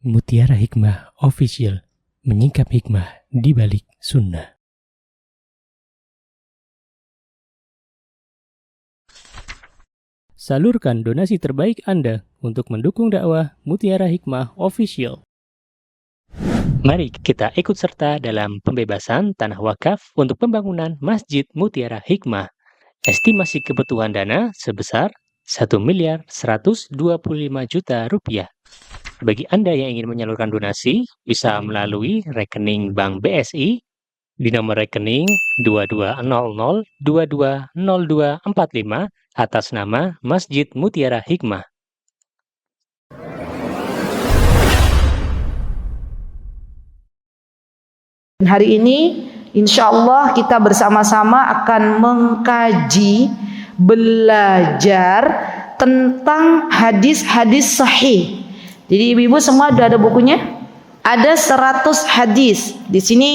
Mutiara Hikmah Official, menyingkap hikmah di balik sunnah. Salurkan donasi terbaik Anda untuk mendukung dakwah Mutiara Hikmah Official. Mari kita ikut serta dalam pembebasan tanah wakaf untuk pembangunan Masjid Mutiara Hikmah. Estimasi kebutuhan dana sebesar Rp1.125.000.000. Bagi Anda yang ingin menyalurkan donasi, bisa melalui rekening Bank BSI di nomor rekening 2200220245 atas nama Masjid Mutiara Hikmah. Hari ini insya Allah kita bersama-sama akan mengkaji, belajar tentang hadis-hadis sahih. Jadi ibu-ibu semua sudah ada bukunya? Ada 100 hadis. Di sini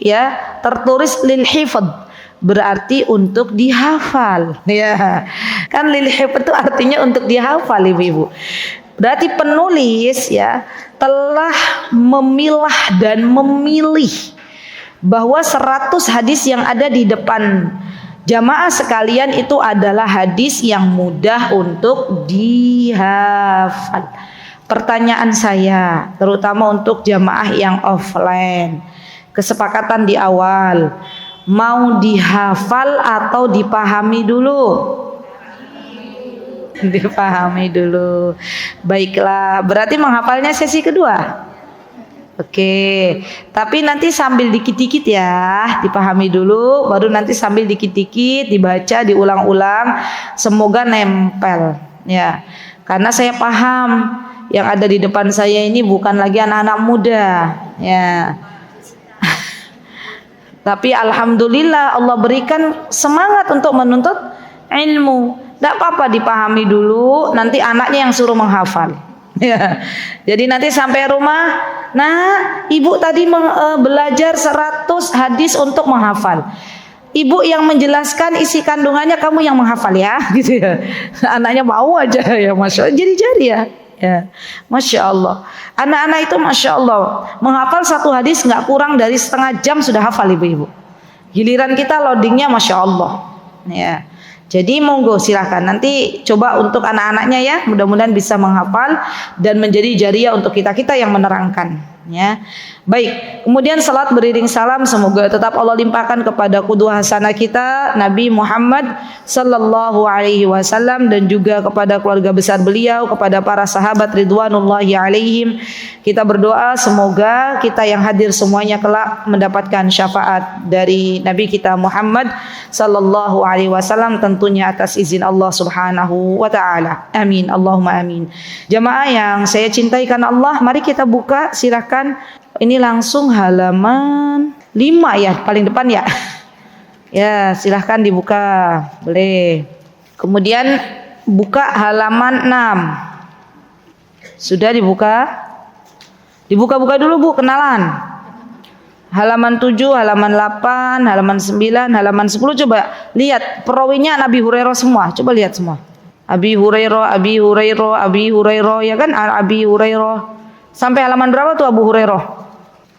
ya tertulis lil hifdz, berarti untuk dihafal. Ya. Kan lil hifdz itu artinya untuk dihafal ibu-ibu. Berarti penulis ya telah memilah dan memilih bahwa 100 hadis yang ada di depan jamaah sekalian itu adalah hadis yang mudah untuk dihafal. Pertanyaan saya, terutama untuk jamaah yang offline, kesepakatan di awal, mau dihafal atau dipahami dulu? Dipahami dulu. Baiklah, berarti menghafalnya sesi kedua. Oke, tapi nanti sambil dikit-dikit ya, dipahami dulu, baru nanti sambil dikit-dikit dibaca, diulang-ulang, semoga nempel ya. Karena saya paham yang ada di depan saya ini bukan lagi anak-anak muda ya. Tapi alhamdulillah Allah berikan semangat untuk menuntut ilmu. Tidak apa-apa dipahami dulu, nanti anaknya yang suruh menghafal. Ya. Jadi nanti sampai rumah, nah ibu tadi belajar 100 hadis untuk menghafal. Ibu yang menjelaskan isi kandungannya, kamu yang menghafal ya, gitu ya. Anaknya mau aja ya, masya Allah. Jadi ya, ya, masya Allah. Anak-anak itu masya Allah menghafal satu hadis nggak kurang dari setengah jam sudah hafal ibu-ibu. Giliran kita loadingnya masya Allah. Ya. Jadi monggo silahkan nanti coba untuk anak-anaknya ya, mudah-mudahan bisa menghafal dan menjadi jariah untuk kita-kita yang menerangkan ya. Baik, kemudian salat beriring salam semoga tetap Allah limpahkan kepada qudwah hasanah kita Nabi Muhammad sallallahu alaihi wasallam dan juga kepada keluarga besar beliau, kepada para sahabat ridwanullahi alaihim. Kita berdoa semoga kita yang hadir semuanya kelak mendapatkan syafaat dari Nabi kita Muhammad sallallahu alaihi wasallam, tentunya atas izin Allah Subhanahu wa taala. Amin, Allahumma amin. Jamaah yang saya cintai karena Allah, mari kita buka silakan. Ini langsung halaman 5 ya, paling depan ya. Ya, silahkan dibuka. Boleh. Kemudian buka halaman 6. Sudah dibuka? Dibuka-buka dulu Bu, kenalan. Halaman 7, halaman 8, halaman 9, halaman 10 coba lihat perawinya Nabi Hurairah semua. Coba lihat semua. Abi Hurairah ya kan, Abi Hurairah. Sampai halaman berapa tuh Abu Hurairah?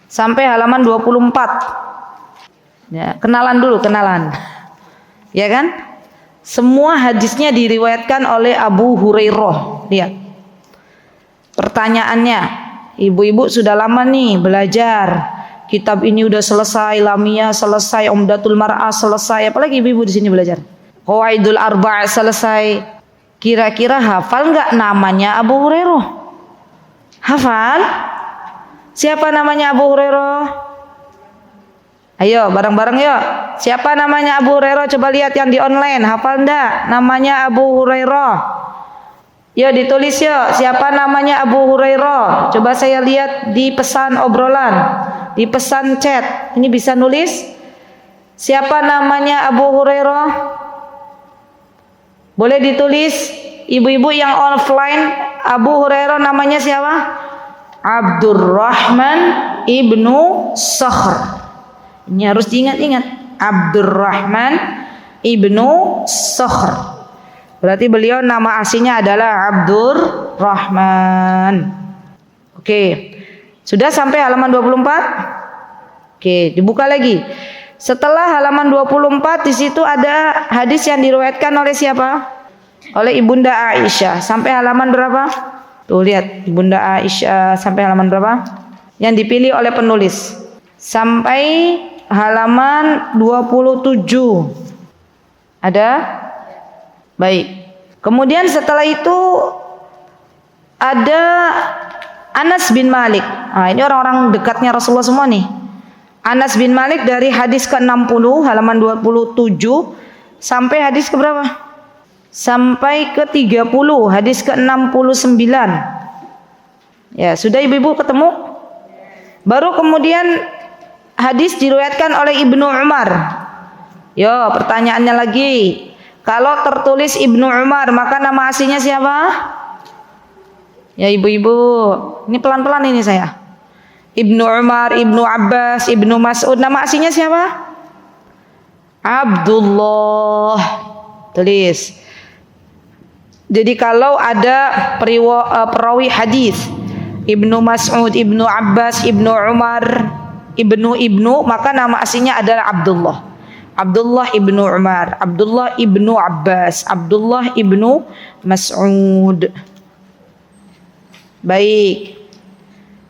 Sampai halaman 24. Ya, kenalan dulu, kenalan. Ya kan? Semua hadisnya diriwayatkan oleh Abu Hurairah. Lihat. Pertanyaannya, ibu-ibu sudah lama nih belajar. Kitab ini udah selesai, Lamiyah selesai, Umdatul Mar'ah selesai. Apalagi ibu-ibu di sini belajar? Qawaidul Arba' selesai. Kira-kira hafal enggak namanya Abu Hurairah? Hafal? Siapa namanya Abu Hurairah? Ayo bareng-bareng yuk. Siapa namanya Abu Hurairah? Coba lihat yang di online. Hafal enggak namanya Abu Hurairah? Yuk ditulis yuk. Siapa namanya Abu Hurairah? Coba saya lihat di pesan obrolan, di pesan chat. Ini bisa nulis? Siapa namanya Abu Hurairah? Boleh ditulis. Ibu-ibu yang offline, Abu Hurairah namanya siapa? Abdurrahman ibnu Sakhr. Ini harus diingat-ingat. Abdurrahman ibnu Sakhr. Berarti beliau nama aslinya adalah Abdurrahman. Oke. Sudah sampai halaman 24? Oke, dibuka lagi. Setelah halaman 24 di situ ada hadis yang diriwayatkan oleh siapa? Oleh Ibunda Aisyah. Sampai halaman berapa? Tuh lihat, Ibunda Aisyah sampai halaman berapa? Yang dipilih oleh penulis. Sampai halaman 27. Ada? Baik. Kemudian setelah itu ada Anas bin Malik. Nah, ini orang-orang dekatnya Rasulullah semua nih. Anas bin Malik dari hadis ke-60 halaman 27 sampai hadis ke berapa? Sampai ke 30, hadis ke-69. Ya, sudah ibu-ibu ketemu? Baru kemudian hadis diriwayatkan oleh Ibnu Umar. Yo, pertanyaannya lagi. Kalau tertulis Ibnu Umar, maka nama aslinya siapa? Ya ibu-ibu, ini pelan-pelan ini saya. Ibnu Umar, Ibnu Abbas, Ibnu Mas'ud, nama aslinya siapa? Abdullah. Tulis. Jadi kalau ada perawi hadis Ibnu Mas'ud, Ibnu Abbas, Ibnu Umar, Ibnu, maka nama aslinya adalah Abdullah. Abdullah Ibnu Umar, Abdullah Ibnu Abbas, Abdullah Ibnu Mas'ud. Baik.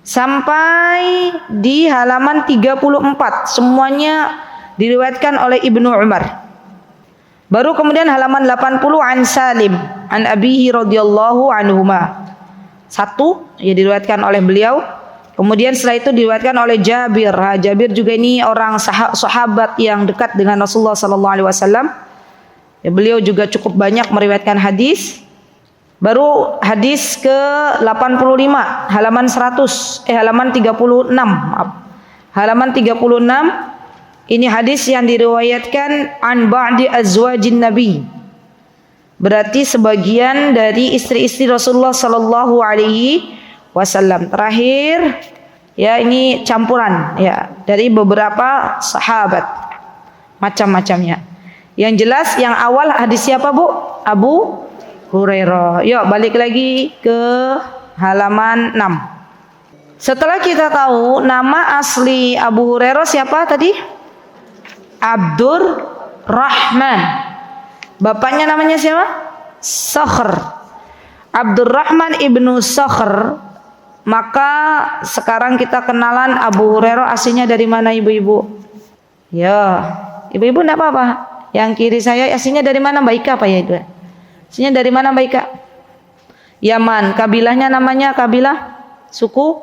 Sampai di halaman 34 semuanya diriwayatkan oleh Ibnu Umar. Baru kemudian halaman 80 an Salim an abihi radhiyallahu anhuma. Satu ya diriwayatkan oleh beliau. Kemudian setelah itu diriwayatkan oleh Jabir. Jabir juga ini orang sahabat yang dekat dengan Rasulullah sallallahu alaihi wasallam. Ya, beliau juga cukup banyak meriwayatkan hadis. Baru hadis ke-85 halaman 36. Halaman 36 ini hadis yang diriwayatkan an ba'di azwajin nabi. Berarti sebagian dari istri-istri Rasulullah sallallahu alaihi wasallam. Terakhir ya ini campuran ya dari beberapa sahabat macam-macamnya. Yang jelas yang awal hadis siapa Bu? Abu Hurairah. Yuk balik lagi ke halaman 6. Setelah kita tahu nama asli Abu Hurairah siapa tadi? Abdurrahman. Bapaknya namanya siapa? Sakhr. Abdurrahman ibnu Sakhr. Maka sekarang kita kenalan Abu Hurairah aslinya dari mana ibu-ibu? Ya, ibu-ibu enggak apa-apa. Yang kiri saya aslinya dari mana Mbak Ika apa ya itu? Aslinya dari mana Mbak Ika? Yaman. Kabilahnya namanya kabilah suku?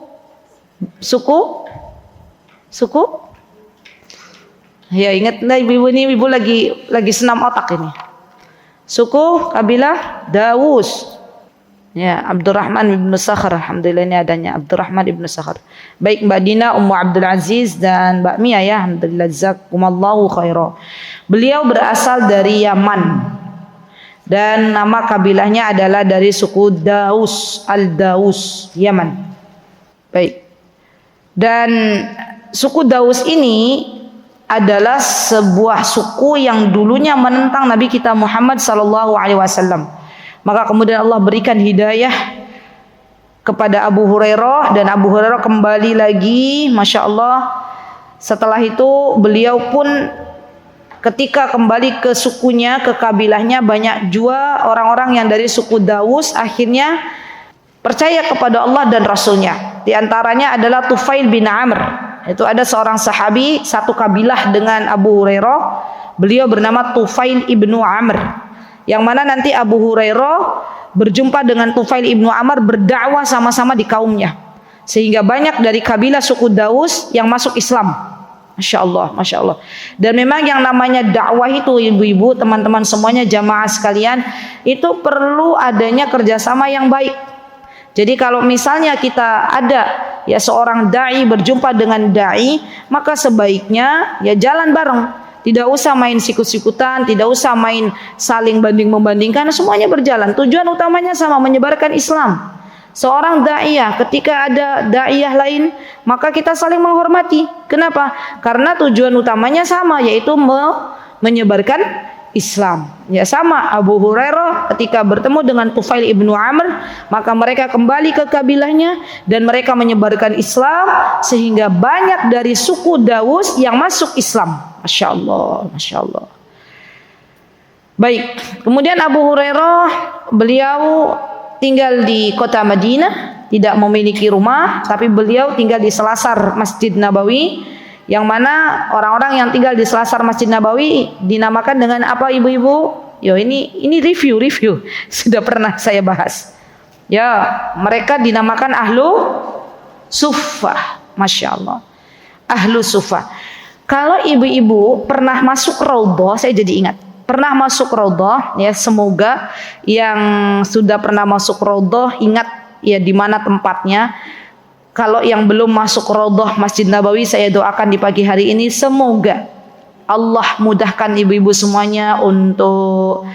Ya ingat enggak ibu-ibu ini ibu lagi senam otak ini. Suku kabilah Dawus. Ya, Abdurrahman bin Sakhr. Alhamdulillah ini adanya Abdurrahman bin Sakhr. Baik Mbak Dina, Ummu Abdul Aziz dan Mbak Mia ya, alhamdulillah jazakumullahu khairan. Beliau berasal dari Yaman. Dan nama kabilahnya adalah dari suku Daus, Al-Daus, Yaman. Baik. Dan suku Daus ini adalah sebuah suku yang dulunya menentang Nabi kita Muhammad sallallahu alaihi wasallam. Maka kemudian Allah berikan hidayah kepada Abu Hurairah dan Abu Hurairah kembali lagi, Masya Allah. Setelah itu beliau pun ketika kembali ke sukunya, ke kabilahnya, banyak juga orang-orang yang dari suku Daus akhirnya percaya kepada Allah dan Rasulnya. Di antaranya adalah Tufail bin Amr. Itu ada seorang sahabi satu kabilah dengan Abu Hurairah. Beliau bernama Tufail ibnu Amr. Yang mana nanti Abu Hurairah berjumpa dengan Tufail ibnu Amr berdakwah sama-sama di kaumnya. Sehingga banyak dari kabilah suku Daus yang masuk Islam. Masya Allah, Masya Allah. Dan memang yang namanya dakwah itu ibu-ibu, teman-teman semuanya, jamaah sekalian, itu perlu adanya kerjasama yang baik. Jadi kalau misalnya kita ada ya seorang da'i berjumpa dengan da'i, maka sebaiknya ya jalan bareng. Tidak usah main sikut-sikutan, tidak usah main saling banding-membandingkan, semuanya berjalan. Tujuan utamanya sama, menyebarkan Islam. Seorang da'iyah, ketika ada da'iyah lain, maka kita saling menghormati. Kenapa? Karena tujuan utamanya sama, yaitu menyebarkan Islam. Ya sama Abu Hurairah ketika bertemu dengan Tufail ibnu Amr, maka mereka kembali ke kabilahnya dan mereka menyebarkan Islam sehingga banyak dari suku Daus yang masuk Islam. Masya Allah, Masya Allah. Baik, kemudian Abu Hurairah beliau tinggal di kota Madinah, tidak memiliki rumah, tapi beliau tinggal di selasar Masjid Nabawi, yang mana orang-orang yang tinggal di selasar Masjid Nabawi dinamakan dengan apa ibu-ibu? Yo ini review sudah pernah saya bahas. Ya, mereka dinamakan ahlu suffah. Masya Allah, ahlu suffah. Kalau ibu-ibu pernah masuk raudhah, saya jadi ingat. Pernah masuk raudhah, ya semoga yang sudah pernah masuk raudhah ingat ya di mana tempatnya. Kalau yang belum masuk raudhah Masjid Nabawi, saya doakan di pagi hari ini semoga Allah mudahkan ibu-ibu semuanya untuk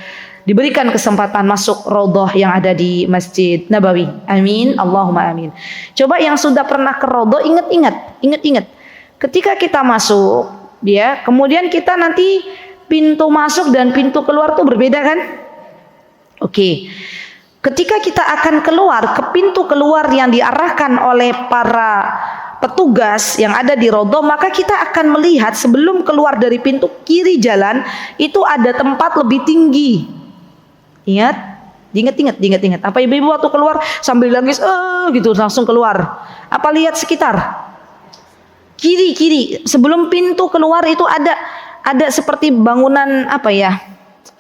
diberikan kesempatan masuk raudhah yang ada di Masjid Nabawi. Amin, Allahumma amin. Coba yang sudah pernah ke raudhah ingat. Ketika kita masuk, ya, kemudian kita nanti pintu masuk dan pintu keluar tuh berbeda kan? Oke. Ketika kita akan keluar ke pintu keluar yang diarahkan oleh para petugas yang ada di raudhah, maka kita akan melihat sebelum keluar dari pintu kiri jalan itu ada tempat lebih tinggi. Ingat. Apa ibu-ibu waktu keluar sambil nangis gitu langsung keluar? Apa lihat sekitar? Kiri. Sebelum pintu keluar itu ada seperti bangunan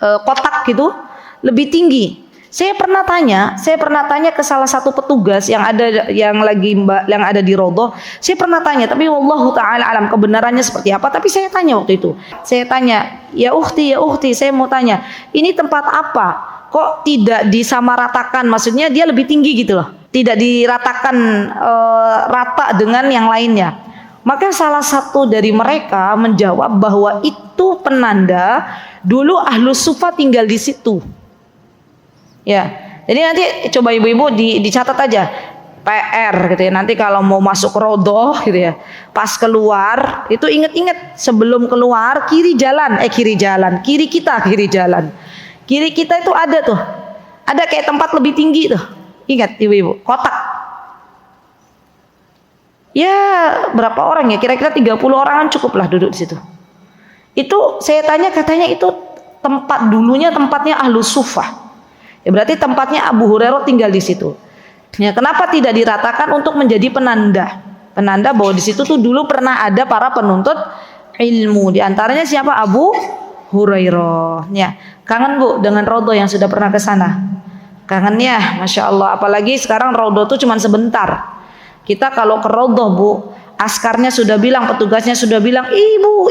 kotak gitu lebih tinggi. Saya pernah tanya ke salah satu petugas yang ada di raudhah. Saya pernah tanya, tapi wallahu taala alam kebenarannya seperti apa. Tapi saya tanya waktu itu. Saya tanya, ya ukhti, saya mau tanya, ini tempat apa? Kok tidak disamaratakan? Maksudnya dia lebih tinggi gitu loh. Tidak diratakan rata dengan yang lainnya. Maka salah satu dari mereka menjawab bahwa itu penanda dulu ahlu sufa tinggal di situ. Ya, jadi nanti coba ibu-ibu dicatat aja PR gitu ya. Nanti kalau mau masuk raudhah gitu ya, pas keluar itu ingat sebelum keluar kiri kita itu ada kayak tempat lebih tinggi tuh. Ingat ibu-ibu, kotak. Ya berapa orang ya? Kira-kira 30 orangan cukup lah duduk di situ. Itu saya tanya, katanya itu tempatnya ahlu sufah. Ya berarti tempatnya Abu Hurairah tinggal di situ. Ya kenapa tidak diratakan untuk menjadi penanda bahwa di situ tuh dulu pernah ada para penuntut ilmu. Di antaranya siapa? Abu Hurairah. Ya kangen bu dengan raudhah yang sudah pernah ke sana? Kangen ya, masya Allah. Apalagi sekarang raudhah tuh cuma sebentar. Kita kalau ke raudhah bu, askarnya sudah bilang, petugasnya sudah bilang, ibu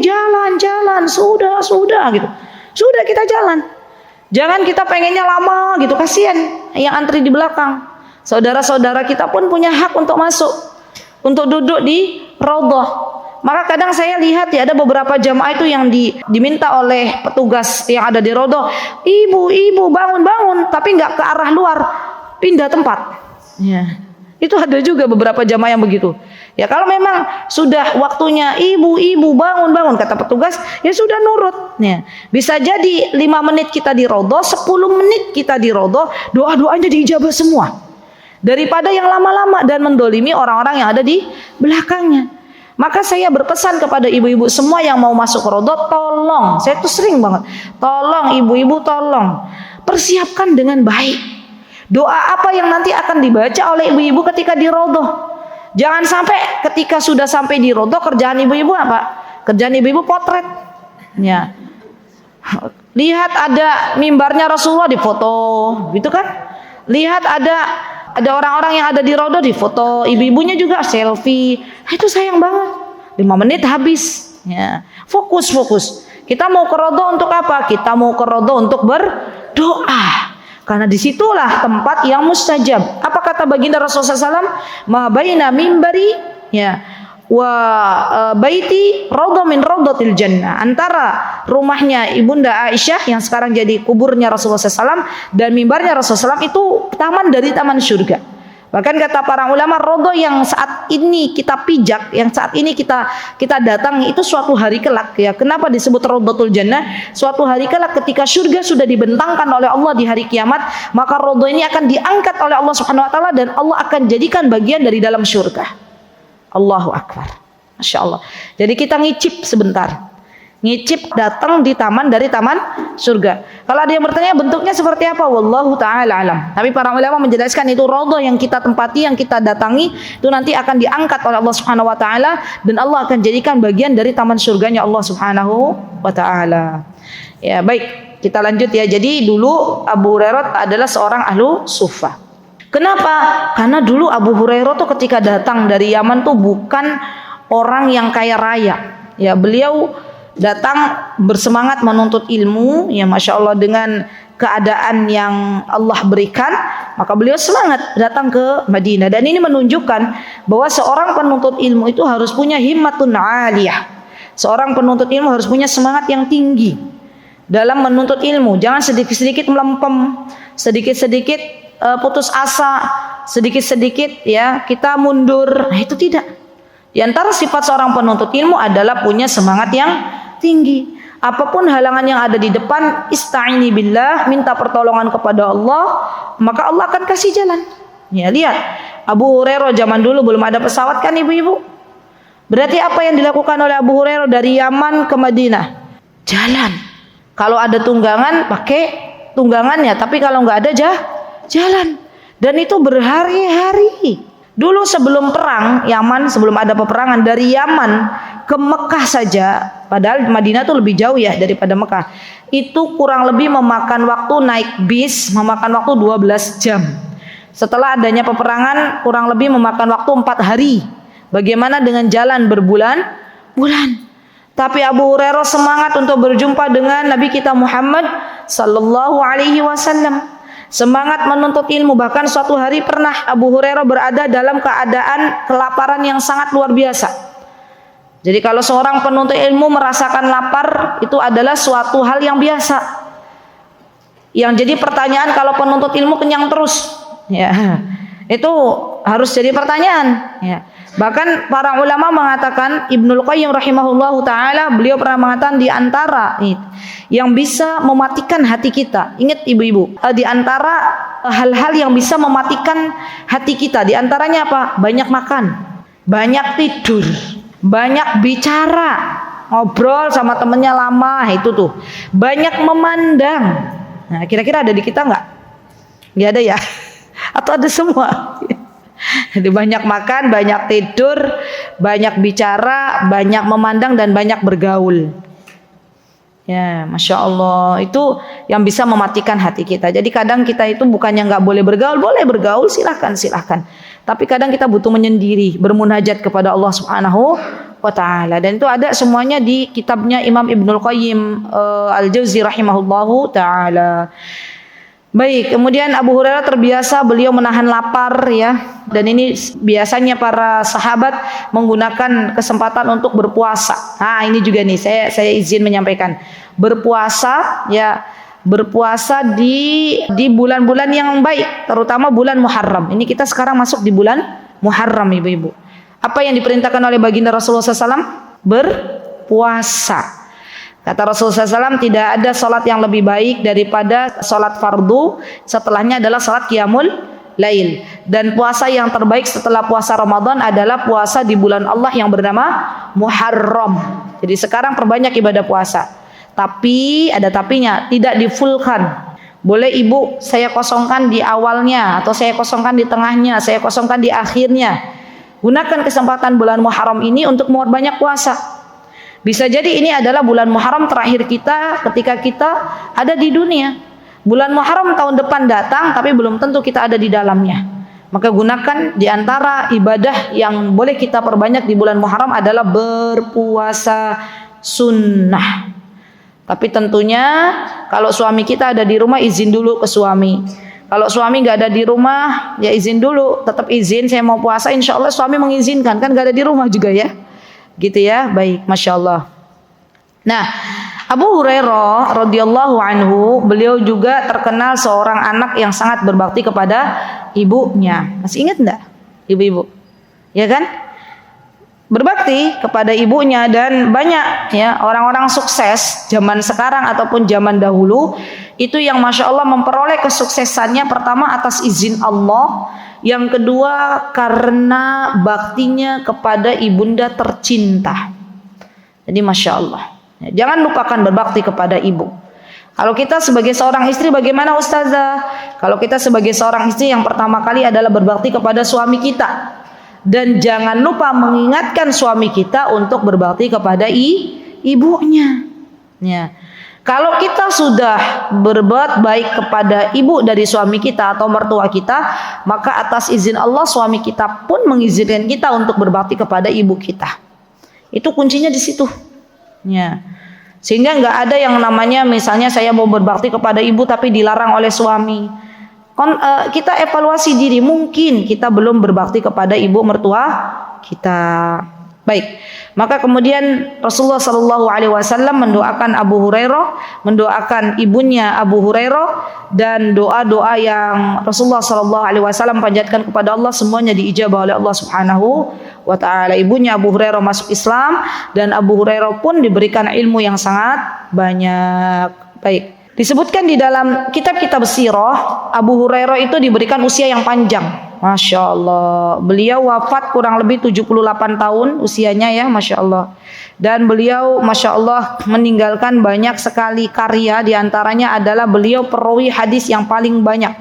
jalan sudah gitu. Sudah kita jalan. Jangan kita pengennya lama gitu, kasihan yang antri di belakang. Saudara-saudara kita pun punya hak untuk masuk, untuk duduk di raudhah. Maka kadang saya lihat ya ada beberapa jamaah itu yang diminta oleh petugas yang ada di raudhah, ibu bangun, tapi nggak ke arah luar, pindah tempat. Ya. Itu ada juga beberapa jamaah yang begitu. Ya kalau memang sudah waktunya ibu bangun kata petugas, ya sudah nurut. Ya. Bisa jadi 5 menit kita di raudhah, 10 menit kita di raudhah, doa-doanya diijabah semua. Daripada yang lama-lama dan mendolimi orang-orang yang ada di belakangnya. Maka saya berpesan kepada ibu-ibu semua yang mau masuk raudhah, tolong, saya tuh sering banget, tolong ibu-ibu tolong persiapkan dengan baik. Doa apa yang nanti akan dibaca oleh ibu-ibu ketika di raudhah. Jangan sampai ketika sudah sampai di raudhah kerjaan ibu-ibu apa? Kerjaan ibu-ibu potret. Ya. Lihat ada mimbarnya Rasulullah difoto, gitu kan? Lihat ada orang-orang yang ada di raudhah difoto, ibu-ibunya juga selfie. Itu sayang banget. 5 menit habis. Ya. Fokus. Kita mau ke raudhah untuk apa? Kita mau ke raudhah untuk berdoa. Karena disitulah tempat yang mustajab. Apa kata baginda Rasulullah SAW? Ma baina mimbari ya wa baiti raudhah min raudhatil jannah. Antara rumahnya ibunda Aisyah yang sekarang jadi kuburnya Rasulullah SAW dan mimbarnya Rasulullah SAW itu taman dari taman surga. Bahkan kata para ulama, ridho yang saat ini kita pijak, yang saat ini kita datangi itu suatu hari kelak ya. Kenapa disebut ridhatul jannah? Suatu hari kelak ketika surga sudah dibentangkan oleh Allah di hari kiamat, maka ridho ini akan diangkat oleh Allah Subhanahu wa taala dan Allah akan jadikan bagian dari dalam surga. Allahu akbar. Masya Allah. Jadi kita ngicip sebentar. Ngicip datang di taman dari taman surga. Kalau ada yang bertanya bentuknya seperti apa, wallahu taala alam. Tapi para ulama menjelaskan itu ridha yang kita tempati, yang kita datangi itu nanti akan diangkat oleh Allah Subhanahu wa taala dan Allah akan jadikan bagian dari taman surganya Allah Subhanahu wa taala. Ya, baik, kita lanjut ya. Jadi dulu Abu Hurairah adalah seorang ahlu suffah. Kenapa? Karena dulu Abu Hurairah tuh ketika datang dari Yaman tuh bukan orang yang kaya raya. Ya, beliau datang bersemangat menuntut ilmu, ya masya Allah dengan keadaan yang Allah berikan, maka beliau semangat datang ke Madinah. Dan ini menunjukkan bahwa seorang penuntut ilmu itu harus punya himmatun aliyah. Seorang penuntut ilmu harus punya semangat yang tinggi dalam menuntut ilmu. Jangan sedikit-sedikit melempem, sedikit-sedikit putus asa, sedikit-sedikit ya kita mundur. Nah, itu tidak. Di antara sifat seorang penuntut ilmu adalah punya semangat yang tinggi. Apapun halangan yang ada di depan, ista'ini billah, minta pertolongan kepada Allah, maka Allah akan kasih jalan. Ya, lihat Abu Hurairah zaman dulu belum ada pesawat kan ibu-ibu. Berarti apa yang dilakukan oleh Abu Hurairah dari Yaman ke Madinah? Jalan. Kalau ada tunggangan pakai tunggangannya, tapi kalau nggak ada jalan. Dan itu berhari-hari. Dulu sebelum perang Yaman, sebelum ada peperangan, dari Yaman ke Mekah saja, padahal Madinah itu lebih jauh ya daripada Mekah, itu kurang lebih memakan waktu naik bis, memakan waktu 12 jam. Setelah adanya peperangan kurang lebih memakan waktu 4 hari. Bagaimana dengan jalan berbulan-bulan? Tapi Abu Hurairah semangat untuk berjumpa dengan Nabi kita Muhammad sallallahu alaihi wasallam. Semangat menuntut ilmu, bahkan suatu hari pernah Abu Hurairah berada dalam keadaan kelaparan yang sangat luar biasa. Jadi kalau seorang penuntut ilmu merasakan lapar, itu adalah suatu hal yang biasa. Yang jadi pertanyaan, kalau penuntut ilmu kenyang terus, ya itu harus jadi pertanyaan. Ya. Bahkan para ulama mengatakan, Ibnul Qayyim rahimahullahu taala, beliau pernah mengatakan di antara yang bisa mematikan hati kita. Ingat ibu-ibu, di antara hal-hal yang bisa mematikan hati kita, di antaranya apa? Banyak makan, banyak tidur, banyak bicara, ngobrol sama temennya lama, itu tuh. Banyak memandang. Nah, kira-kira ada di kita nggak? Nggak ada ya? Atau ada semua? Jadi banyak makan, banyak tidur, banyak bicara, banyak memandang dan banyak bergaul. Ya, masya Allah, itu yang bisa mematikan hati kita. Jadi kadang kita itu bukannya nggak boleh bergaul, silahkan. Tapi kadang kita butuh menyendiri, bermunajat kepada Allah Subhanahu wa taala. Dan itu ada semuanya di kitabnya Imam Ibnul Qayyim Al-Jauzi rahimahullahu taala. Baik, kemudian Abu Hurairah terbiasa beliau menahan lapar ya. Dan ini biasanya para sahabat menggunakan kesempatan untuk berpuasa. Nah, ini juga nih saya izin menyampaikan. Berpuasa ya, berpuasa di bulan-bulan yang baik, terutama bulan Muharram. Ini kita sekarang masuk di bulan Muharram, ibu-ibu. Apa yang diperintahkan oleh baginda Rasulullah SAW? Berpuasa. Kata Rasulullah SAW, tidak ada salat yang lebih baik daripada salat fardu. Setelahnya adalah salat qiyamul lail. Dan puasa yang terbaik setelah puasa Ramadan adalah puasa di bulan Allah yang bernama Muharram. Jadi sekarang perbanyak ibadah puasa. Tapi ada tapinya, tidak difulkan. Boleh ibu saya kosongkan di awalnya, atau saya kosongkan di tengahnya, saya kosongkan di akhirnya. Gunakan kesempatan bulan Muharram ini untuk memperbanyak puasa. Bisa jadi ini adalah bulan Muharram terakhir kita ketika kita ada di dunia. Bulan Muharram tahun depan datang, tapi belum tentu kita ada di dalamnya. Maka gunakan di antara ibadah yang boleh kita perbanyak di bulan Muharram adalah berpuasa sunnah. Tapi tentunya kalau suami kita ada di rumah, izin dulu ke suami. Kalau suami nggak ada di rumah, ya izin dulu. Tetap izin, saya mau puasa, insya Allah suami mengizinkan. Kan nggak ada di rumah juga ya. Gitu ya, baik, masya Allah. Nah, Abu Hurairah radhiyallahu anhu, beliau juga terkenal seorang anak yang sangat berbakti kepada ibunya. Masih ingat enggak ibu-ibu? Ya kan? Berbakti kepada ibunya. Dan banyak ya orang-orang sukses zaman sekarang ataupun zaman dahulu itu yang Masya Allah memperoleh kesuksesannya, pertama atas izin Allah, yang kedua karena baktinya kepada ibunda tercinta. Jadi Masya Allah, ya, jangan lupakan berbakti kepada ibu. Kalau kita sebagai seorang istri bagaimana Ustazah? Kalau kita sebagai seorang istri yang pertama kali adalah berbakti kepada suami kita. Dan jangan lupa mengingatkan suami kita untuk berbakti kepada ibunya. Ya. Kalau kita sudah berbuat baik kepada ibu dari suami kita atau mertua kita, maka atas izin Allah suami kita pun mengizinkan kita untuk berbakti kepada ibu kita. Itu kuncinya di situ. Ya. Sehingga nggak ada yang namanya misalnya saya mau berbakti kepada ibu tapi dilarang oleh suami. Kita evaluasi diri, mungkin kita belum berbakti kepada ibu mertua kita. Baik, maka kemudian Rasulullah SAW mendoakan Abu Hurairah, mendoakan ibunya Abu Hurairah, dan doa-doa yang Rasulullah SAW panjatkan kepada Allah semuanya diijabah oleh Allah Subhanahu wa Ta'ala. Ibunya Abu Hurairah masuk Islam dan Abu Hurairah pun diberikan ilmu yang sangat banyak. Baik, disebutkan di dalam kitab-kitab sirah, Abu Hurairah itu diberikan usia yang panjang. Masya Allah, beliau wafat kurang lebih 78 tahun usianya ya, Masya Allah. Dan beliau Masya Allah meninggalkan banyak sekali karya, diantaranya adalah beliau perawi hadis yang paling banyak.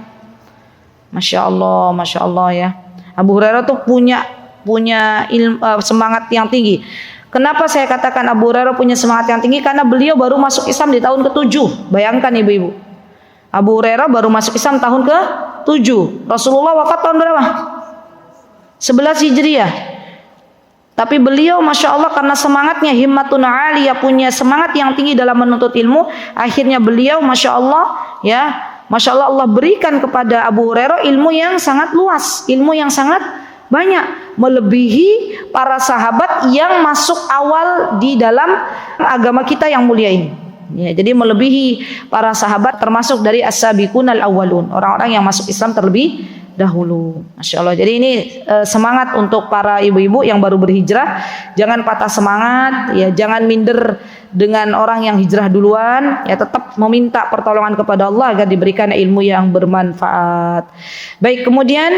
Masya Allah ya. Abu Hurairah tuh punya semangat yang tinggi. Kenapa saya katakan Abu Hurairah punya semangat yang tinggi? Karena beliau baru masuk Islam di tahun ke-7. Bayangkan ibu-ibu, Abu Hurairah baru masuk Islam tahun ke-7. Rasulullah wafat tahun berapa? 11 Hijriah. Tapi beliau Masya Allah karena semangatnya, himmatun aliyah, punya semangat yang tinggi dalam menuntut ilmu, akhirnya beliau Masya Allah ya, Masya Allah, Allah berikan kepada Abu Hurairah ilmu yang sangat luas, ilmu yang sangat banyak, melebihi para sahabat yang masuk awal di dalam agama kita yang mulia ini. Ya, jadi melebihi para sahabat, termasuk dari as-sabiqunal awwalun, orang-orang yang masuk Islam terlebih dahulu. Masya Allah. Jadi ini semangat untuk para ibu-ibu yang baru berhijrah. Jangan patah semangat, ya, jangan minder dengan orang yang hijrah duluan. Ya, tetap meminta pertolongan kepada Allah agar diberikan ilmu yang bermanfaat. Baik, kemudian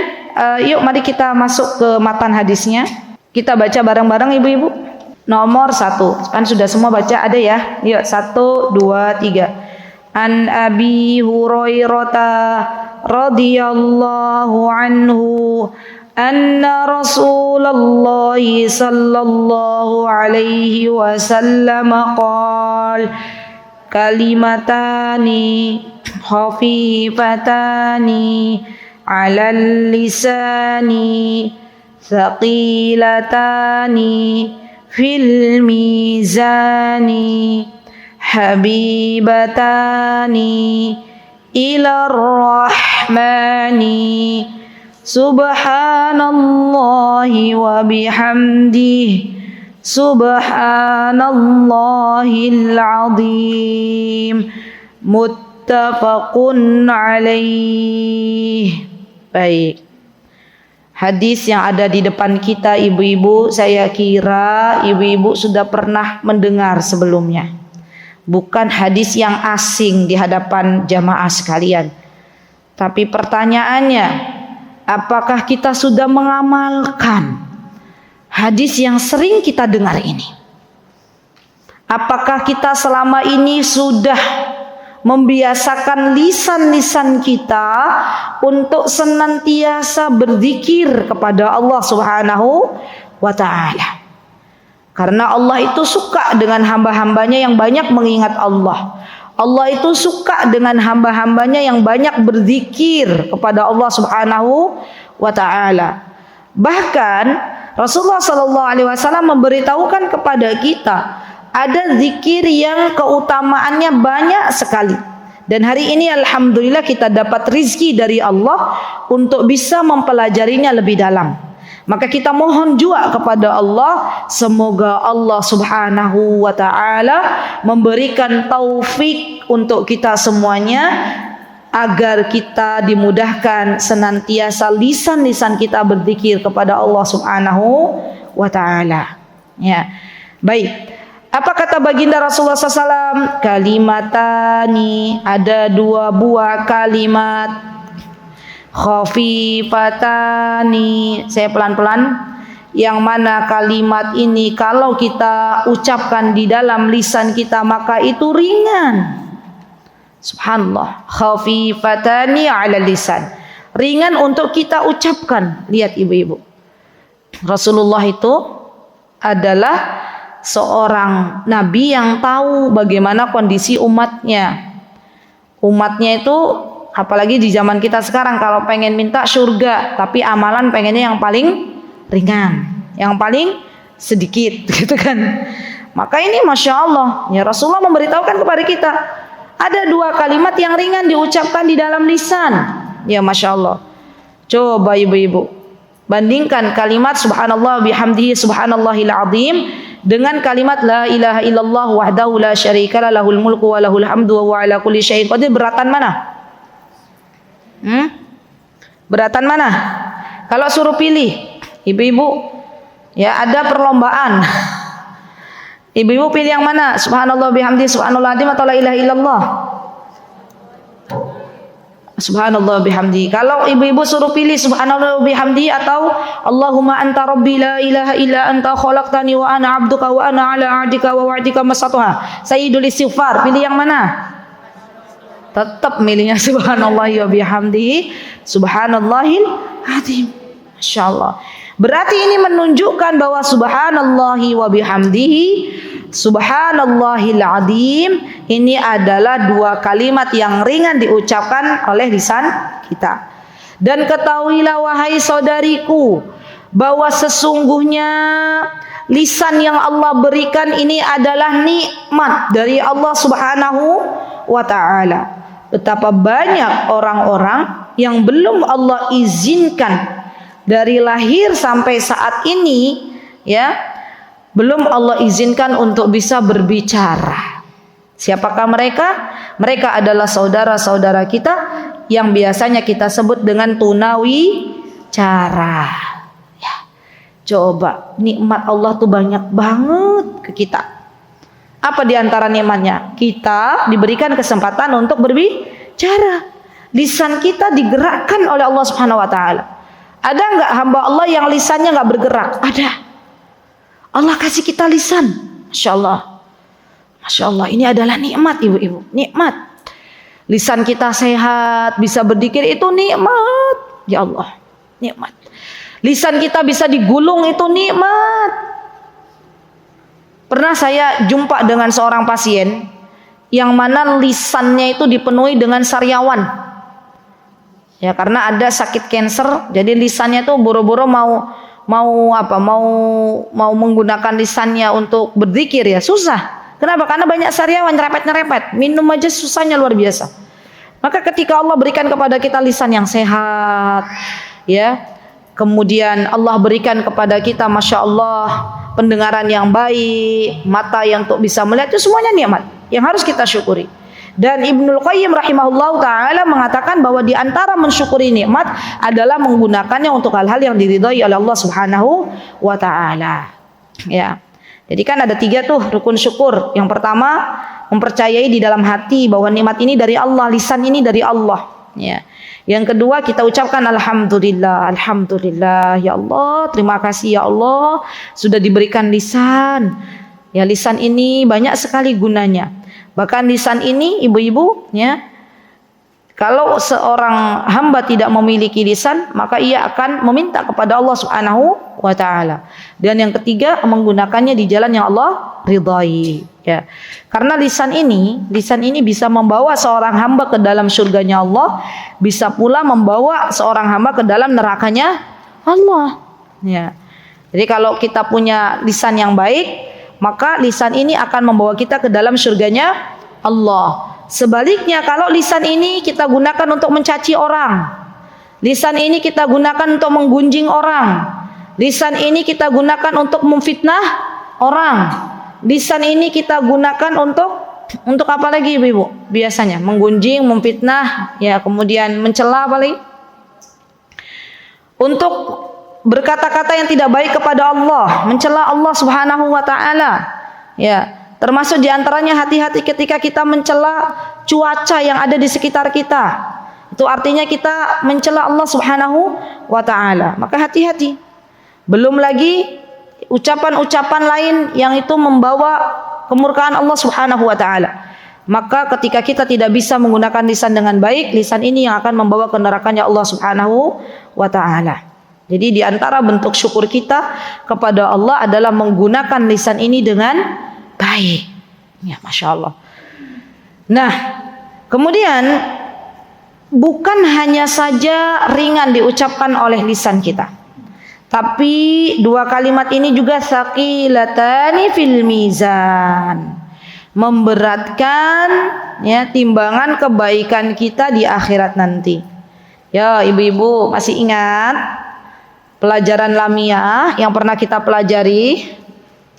yuk mari kita masuk ke matan hadisnya. Kita baca bareng-bareng ibu-ibu. Nomor 1, kan sudah semua baca, ada ya? Yuk, 1, 2, 3. An Abi Hurairah radhiyallahu anhu anna Rasulullah sallallahu alaihi wasallam qala kalimatani khafifatani 'alal lisani thaqilatani fil mizani habibatani ilar rahmani subhanallahi wa bihamdihi subhanallahil azim muttafaqun alaih. Baik, hadis yang ada di depan kita ibu-ibu, saya kira ibu-ibu sudah pernah mendengar sebelumnya. Bukan hadis yang asing di hadapan jamaah sekalian. Tapi pertanyaannya, apakah kita sudah mengamalkan hadis yang sering kita dengar ini? Apakah kita selama ini sudah membiasakan lisan-lisan kita untuk senantiasa berzikir kepada Allah Subhanahu wa Ta'ala? Karena Allah itu suka dengan hamba-hambanya yang banyak mengingat Allah. Allah itu suka dengan hamba-hambanya yang banyak berzikir kepada Allah Subhanahu wa Ta'ala. Bahkan Rasulullah SAW memberitahukan kepada kita ada zikir yang keutamaannya banyak sekali. Dan hari ini alhamdulillah kita dapat rizki dari Allah untuk bisa mempelajarinya lebih dalam. Maka kita mohon juga kepada Allah, semoga Allah Subhanahu wa Ta'ala memberikan taufik untuk kita semuanya agar kita dimudahkan senantiasa lisan-lisan kita berzikir kepada Allah Subhanahu wa taala. Ya. Baik. Apa kata baginda Rasulullah SAW? Kalimatani, ada 2 buah kalimat. Khafifatani, saya pelan-pelan. Yang mana kalimat ini kalau kita ucapkan di dalam lisan kita maka itu ringan. Subhanallah. Khafifatani 'ala lisan. Ringan untuk kita ucapkan. Lihat ibu-ibu. Rasulullah itu adalah seorang nabi yang tahu bagaimana kondisi umatnya. Umatnya itu apalagi di zaman kita sekarang kalau pengen minta surga tapi amalan pengennya yang paling ringan, yang paling sedikit gitu kan. Maka ini Masya Allah ya, Rasulullah memberitahukan kepada kita ada 2 kalimat yang ringan diucapkan di dalam lisan. Ya Masya Allah. Coba ibu-ibu bandingkan kalimat subhanallah bihamdihi subhanallahil azim dengan kalimat la ilaha illallah wahdahu la syarika lahul mulku wa lahul hamdu wa huwa ala kulli syai'in qadir. Beratan mana? Beratan mana? Kalau suruh pilih ibu-ibu, ya ada perlombaan. Ibu-ibu pilih yang mana? Subhanallah bihamdi, subhanallah azim atau la ilaha illallah? Subhanallah bihamdi. Kalau ibu-ibu suruh pilih subhanallah bihamdi atau Allahumma anta rabbi la ilaha illa anta khalaqtani wa ana abduka wa ana ala ahdika wa wa'dika masatuha. Sayyidul istighfar, pilih yang mana? Tetap milihnya subhanallah wa bihamdi, subhanallahil azim. Masyaallah. Berarti ini menunjukkan bahwa subhanallahi wa bihamdihi subhanallahil azim ini adalah 2 kalimat yang ringan diucapkan oleh lisan kita. Dan ketahuilah wahai saudariku bahwa sesungguhnya lisan yang Allah berikan ini adalah nikmat dari Allah Subhanahu wa taala. Betapa banyak orang-orang yang belum Allah izinkan dari lahir sampai saat ini ya, belum Allah izinkan untuk bisa berbicara. Siapakah mereka? Mereka adalah saudara-saudara kita yang biasanya kita sebut dengan tunawi cara. Ya. Coba nikmat Allah tuh banyak banget ke kita. Apa di antara nikmatnya? Kita diberikan kesempatan untuk berbicara. Lisan kita digerakkan oleh Allah Subhanahu wa taala. Ada nggak hamba Allah yang lisannya nggak bergerak? Ada. Allah kasih kita lisan. Masya Allah. Masya Allah. Ini adalah nikmat ibu-ibu. Nikmat. Lisan kita sehat, bisa berzikir itu nikmat. Ya Allah. Nikmat. Lisan kita bisa digulung itu nikmat. Pernah saya jumpa dengan seorang pasien yang mana lisannya itu dipenuhi dengan sariawan. Ya karena ada sakit kanker, jadi lisannya tuh boro-boro mau menggunakan lisannya untuk berzikir ya susah. Kenapa? Karena banyak sariawan nyerepet, minum aja susahnya luar biasa. Maka ketika Allah berikan kepada kita lisan yang sehat, ya, kemudian Allah berikan kepada kita, masya Allah, pendengaran yang baik, mata yang untuk bisa melihat, itu semuanya nikmat yang harus kita syukuri. Dan Ibnul Qayyim rahimahullah ta'ala mengatakan bahwa di antara mensyukuri nikmat adalah menggunakannya untuk hal-hal yang diridhai oleh Allah Subhanahu wa ta'ala. Ya. Jadi kan ada 3 tuh rukun syukur. Yang pertama, mempercayai di dalam hati bahwa nikmat ini dari Allah, lisan ini dari Allah. Ya. Yang kedua, kita ucapkan alhamdulillah, alhamdulillah ya Allah, terima kasih ya Allah sudah diberikan lisan. Ya, lisan ini banyak sekali gunanya. Bahkan lisan ini ibu-ibu ya, kalau seorang hamba tidak memiliki lisan maka ia akan meminta kepada Allah Subhanahu wa taala. Dan yang ketiga, menggunakannya di jalan yang Allah ridhai ya. Karena lisan ini bisa membawa seorang hamba ke dalam surganya Allah, bisa pula membawa seorang hamba ke dalam nerakanya Allah ya. Jadi kalau kita punya lisan yang baik, maka lisan ini akan membawa kita ke dalam surganya Allah. Sebaliknya kalau lisan ini kita gunakan untuk mencaci orang, lisan ini kita gunakan untuk menggunjing orang, lisan ini kita gunakan untuk memfitnah orang, lisan ini kita gunakan untuk Untuk apa lagi ibu-ibu? Biasanya menggunjing, memfitnah, ya kemudian mencela apa lagi? Untuk berkata-kata yang tidak baik kepada Allah, mencela Allah Subhanahu wa taala. Ya, termasuk diantaranya hati-hati ketika kita mencela cuaca yang ada di sekitar kita. Itu artinya kita mencela Allah Subhanahu wa taala. Maka hati-hati. Belum lagi ucapan-ucapan lain yang itu membawa kemurkaan Allah Subhanahu wa taala. Maka ketika kita tidak bisa menggunakan lisan dengan baik, lisan ini yang akan membawa ke nerakanya Allah Subhanahu wa taala. Jadi di antara bentuk syukur kita kepada Allah adalah menggunakan lisan ini dengan baik. Ya, Masya Allah. Nah, kemudian bukan hanya saja ringan diucapkan oleh lisan kita, tapi dua kalimat ini juga saqilatani fil mizan, memberatkan ya timbangan kebaikan kita di akhirat nanti. Ya, ibu-ibu masih ingat pelajaran lamiyah yang pernah kita pelajari?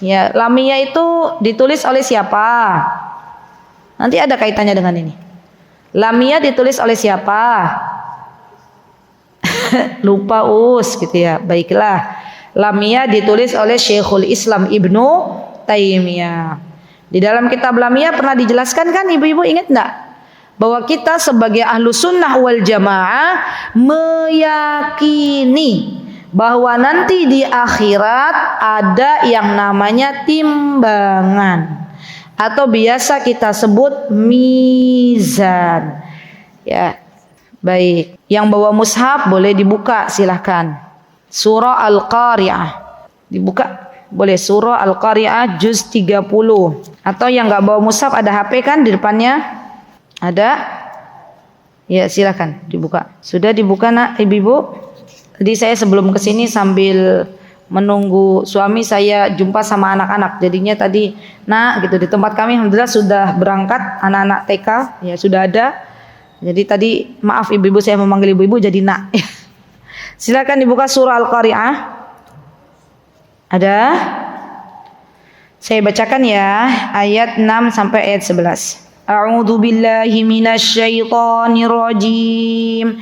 Ya, lamiyah itu ditulis oleh siapa? Nanti ada kaitannya dengan ini. Lamiyah ditulis oleh siapa? Lupa gitu ya. Baiklah. Lamiyah ditulis oleh Syekhul Islam Ibnu Taimiyah. Di dalam kitab Lamiyah pernah dijelaskan kan ibu-ibu, ingat enggak? Bahwa kita sebagai ahlu sunnah wal jamaah meyakini bahwa nanti di akhirat ada yang namanya timbangan atau biasa kita sebut mizan. Ya, baik. Yang bawa mushaf boleh dibuka, silahkan. Surah Al-Qari'ah dibuka, boleh. Surah Al-Qari'ah juz 30. Atau yang nggak bawa mushaf ada HP kan di depannya? Ada? Ya, silahkan dibuka. Sudah dibuka nak ibu-ibu? Jadi saya sebelum kesini sambil menunggu suami saya jumpa sama anak-anak. Jadinya tadi nak gitu di tempat kami alhamdulillah sudah berangkat anak-anak TK ya sudah ada. Jadi tadi maaf ibu-ibu saya memanggil ibu-ibu jadi nak. Silakan dibuka surah Al-Qari'ah. Ada? Saya bacakan ya ayat 6 sampai ayat 11. A'udzu billahi minasy syaithanir rajim.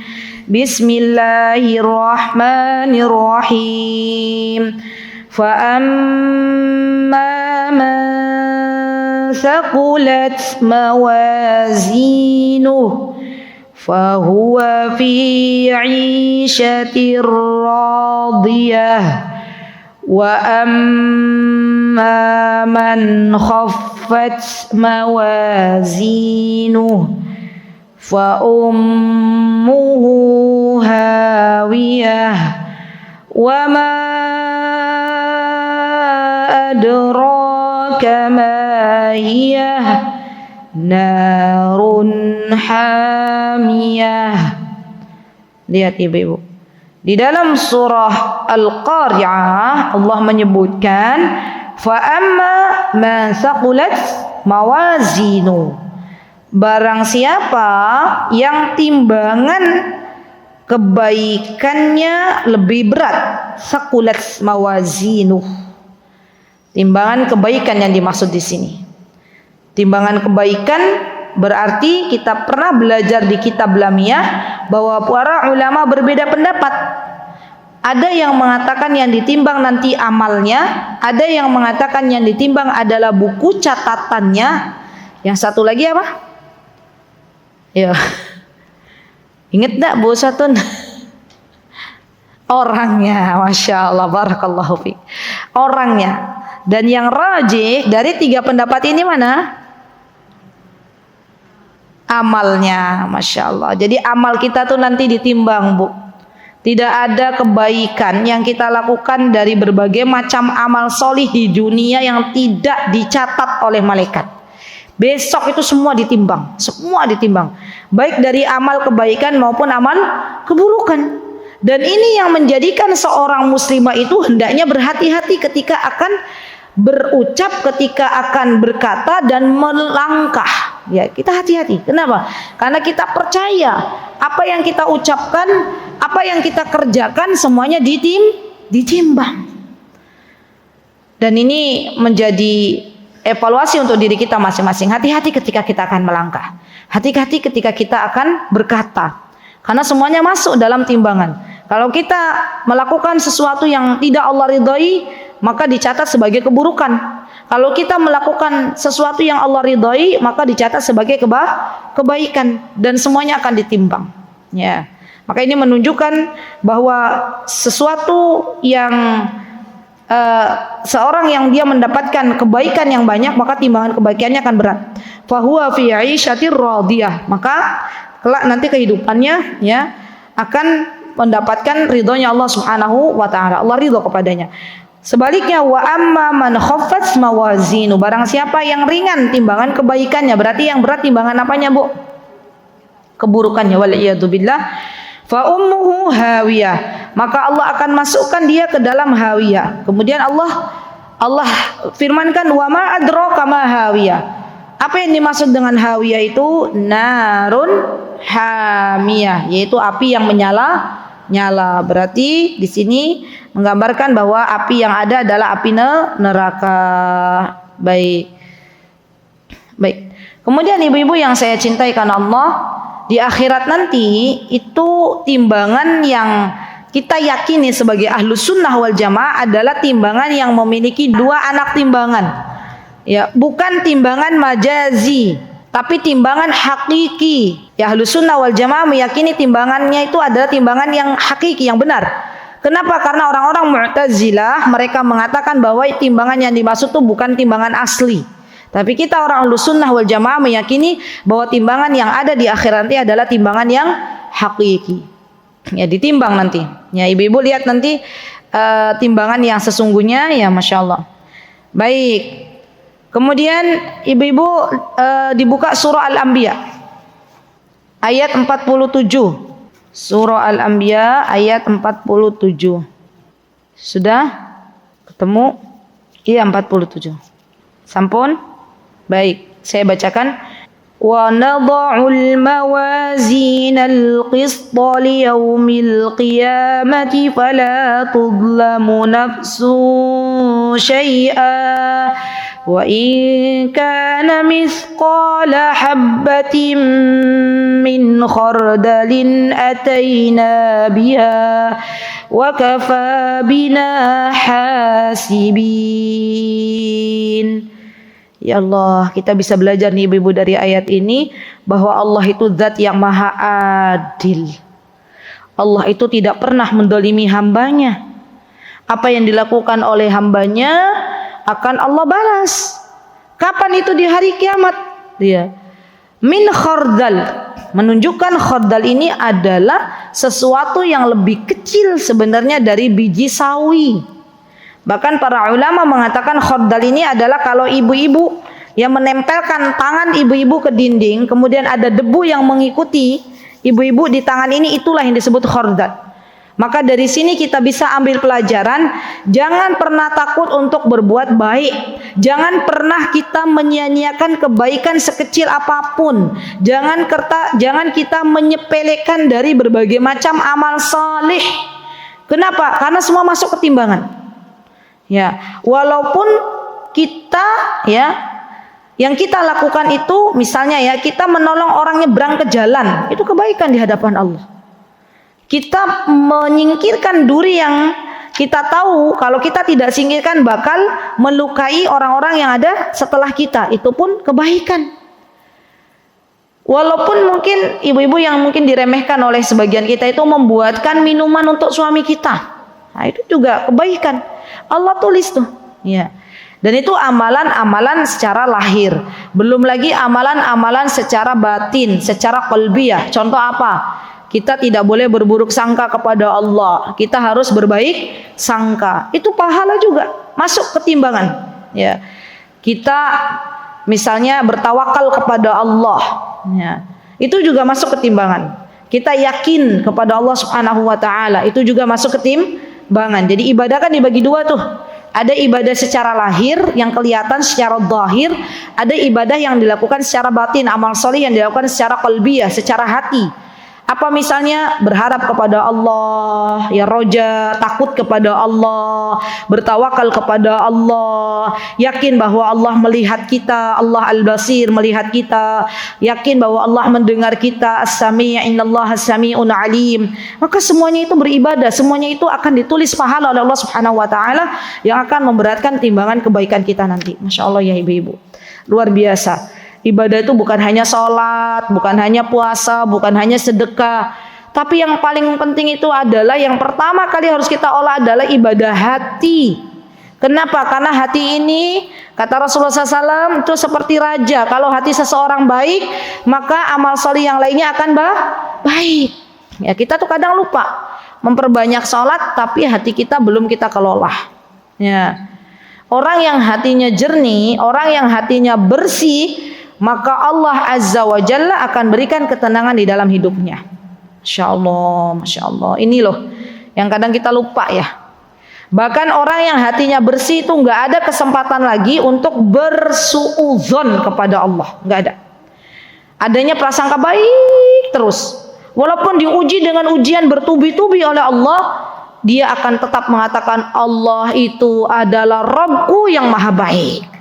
Bismillahirrahmanirrahim. Fa amma man thaqulat mawazinuhu fa huwa fi 'ishatir radiyah wa amma man khaffat mawazinuhu fa ummuhu hawiyah wa ma adraka ma hiyah narun hamiyah. Lihat ibu-ibu, di dalam surah Al-Qari'ah Allah menyebutkan fa amma man thaqulat mawazinu, barang siapa yang timbangan kebaikannya lebih berat. Saqulat mawazinuh, timbangan kebaikan yang dimaksud di sini. Timbangan kebaikan berarti kita pernah belajar di kitab Lamiyah bahwa para ulama berbeda pendapat. Ada yang mengatakan yang ditimbang nanti amalnya, ada yang mengatakan yang ditimbang adalah buku catatannya. Yang satu lagi apa? Ya, ingat enggak Bu Satun? Orangnya, Masya Allah, barakallahu fiik. Orangnya. Dan yang rajih dari tiga pendapat ini mana? Amalnya, Masya Allah. Jadi amal kita tuh nanti ditimbang Bu. Tidak ada kebaikan yang kita lakukan dari berbagai macam amal solih di dunia yang tidak dicatat oleh malaikat. Besok itu semua ditimbang, baik dari amal kebaikan maupun amal keburukan. Dan ini yang menjadikan seorang muslimah itu hendaknya berhati-hati ketika akan berucap, ketika akan berkata dan melangkah. Ya, kita hati-hati. Kenapa? Karena kita percaya apa yang kita ucapkan, apa yang kita kerjakan semuanya ditimbang. Dan ini menjadi evaluasi untuk diri kita masing-masing. Hati-hati ketika kita akan melangkah. Hati-hati ketika kita akan berkata. Karena semuanya masuk dalam timbangan. Kalau kita melakukan sesuatu yang tidak Allah ridhai, maka dicatat sebagai keburukan. Kalau kita melakukan sesuatu yang Allah ridhai, maka dicatat sebagai kebaikan dan semuanya akan ditimbang. Ya. Maka ini menunjukkan bahwa sesuatu yang seorang yang dia mendapatkan kebaikan yang banyak, maka timbangan kebaikannya akan berat. Fahuwa fi 'isyatir radiyah. Maka kelak nanti kehidupannya ya akan mendapatkan ridhonya Allah Subhanahu wa taala. Allah ridho kepadanya. Sebaliknya wa amma man khaffat mawazinu, barang siapa yang ringan timbangan kebaikannya, berarti yang berat timbangan apanya, Bu? Keburukannya, wal iyadu billah. Fa ummuhu hawiyah, maka Allah akan masukkan dia ke dalam hawiyah. Kemudian Allah firmankan wa ma adraka ma hawiyah. Apa yang dimaksud dengan hawiyah itu? Narun hamiyah, yaitu api yang menyala. Berarti di sini menggambarkan bahwa api yang ada adalah api neraka. Baik. Kemudian ibu-ibu yang saya cintai karena Allah, di akhirat nanti itu timbangan yang kita yakini sebagai ahlus sunnah wal jamaah adalah timbangan yang memiliki dua anak timbangan. Ya, bukan timbangan majazi, tapi timbangan hakiki. Ya, ahlus sunnah wal jamaah meyakini timbangannya itu adalah timbangan yang hakiki, yang benar. Kenapa? Karena orang-orang Mu'tazilah mereka mengatakan bahwa timbangan yang dimaksud itu bukan timbangan asli. Tapi kita orang ahlus sunnah wal jamaah meyakini bahwa timbangan yang ada di akhirat nanti adalah timbangan yang hakiki. Ya, ditimbang nanti. Ya, ibu-ibu lihat nanti timbangan yang sesungguhnya, ya Masya Allah. Baik. Kemudian ibu-ibu dibuka surah Al-Anbiya ayat 47. Surah Al-Anbiya ayat 47. Sudah ketemu? Iya, 47. Sampun? Baik, saya bacakan. Wa nadha'ul mawazinal qista liyaumil qiyamati fala tudlamu nafsun syai'a wa in kana mithqala habbatin min khardalin ataina biha wa kafa bina hasibin. Ya Allah, kita bisa belajar nih ibu-ibu dari ayat ini bahwa Allah itu zat yang maha adil. Allah itu tidak pernah mendolimi hambanya. Apa yang dilakukan oleh hambanya akan Allah balas. Kapan itu? Di hari kiamat. Dia min khardal, menunjukkan khardal ini adalah sesuatu yang lebih kecil sebenarnya dari biji sawi. Bahkan para ulama mengatakan khardal ini adalah kalau ibu-ibu yang menempelkan tangan ibu-ibu ke dinding, kemudian ada debu yang mengikuti ibu-ibu di tangan ini, itulah yang disebut khardal. Maka dari sini kita bisa ambil pelajaran, jangan pernah takut untuk berbuat baik. Jangan pernah kita menyia-nyiakan kebaikan sekecil apapun. Jangan kita menyepelekan dari berbagai macam amal saleh. Kenapa? Karena semua masuk ke timbangan. Ya, walaupun kita yang kita lakukan itu misalnya ya, kita menolong orang nyebrang ke jalan, itu kebaikan di hadapan Allah. Kita menyingkirkan duri yang kita tahu kalau kita tidak singkirkan bakal melukai orang-orang yang ada setelah kita, itu pun kebaikan. Walaupun mungkin ibu-ibu yang mungkin diremehkan oleh sebagian kita itu membuatkan minuman untuk suami kita, nah itu juga kebaikan. Allah tulis tuh, ya. Dan itu amalan-amalan secara lahir. Belum lagi amalan-amalan secara batin, secara qalbiyah. Contoh apa? Kita tidak boleh berburuk sangka kepada Allah. Kita harus berbaik sangka. Itu pahala juga, masuk ke timbangan. Ya. Kita misalnya bertawakal kepada Allah. Ya. Itu juga masuk ke timbangan. Kita yakin kepada Allah Subhanahu wa taala, itu juga masuk ke timbangan. Jadi ibadah kan dibagi dua tuh. Ada ibadah secara lahir yang kelihatan secara zahir, ada ibadah yang dilakukan secara batin, amal soleh yang dilakukan secara qalbiyah, secara hati. Apa misalnya? Berharap kepada Allah, ya roja, takut kepada Allah, bertawakal kepada Allah, yakin bahwa Allah melihat kita, Allah Al-Basir melihat kita, yakin bahwa Allah mendengar kita, As-Sami', innallaha as-sami'un alim. Maka semuanya itu beribadah, semuanya itu akan ditulis pahala oleh Allah Subhanahu wa taala yang akan memberatkan timbangan kebaikan kita nanti. Masya Allah ya ibu-ibu. Luar biasa. Ibadah itu bukan hanya sholat, bukan hanya puasa, bukan hanya sedekah. Tapi yang paling penting itu adalah yang pertama kali harus kita olah adalah ibadah hati. Kenapa? Karena hati ini, kata Rasulullah SAW, itu seperti raja. Kalau hati seseorang baik, maka amal soleh yang lainnya akan baik. Ya, kita tuh kadang lupa memperbanyak sholat, tapi hati kita belum kita kelola. Ya. Orang yang hatinya jernih, orang yang hatinya bersih, maka Allah Azza wa Jalla akan berikan ketenangan di dalam hidupnya. Masya Allah, Masya Allah. Ini loh yang kadang kita lupa ya. Bahkan orang yang hatinya bersih itu nggak ada kesempatan lagi untuk bersuudzon kepada Allah. Nggak ada. Adanya prasangka baik terus. Walaupun diuji dengan ujian bertubi-tubi oleh Allah, dia akan tetap mengatakan Allah itu adalah Rabbku yang maha baik.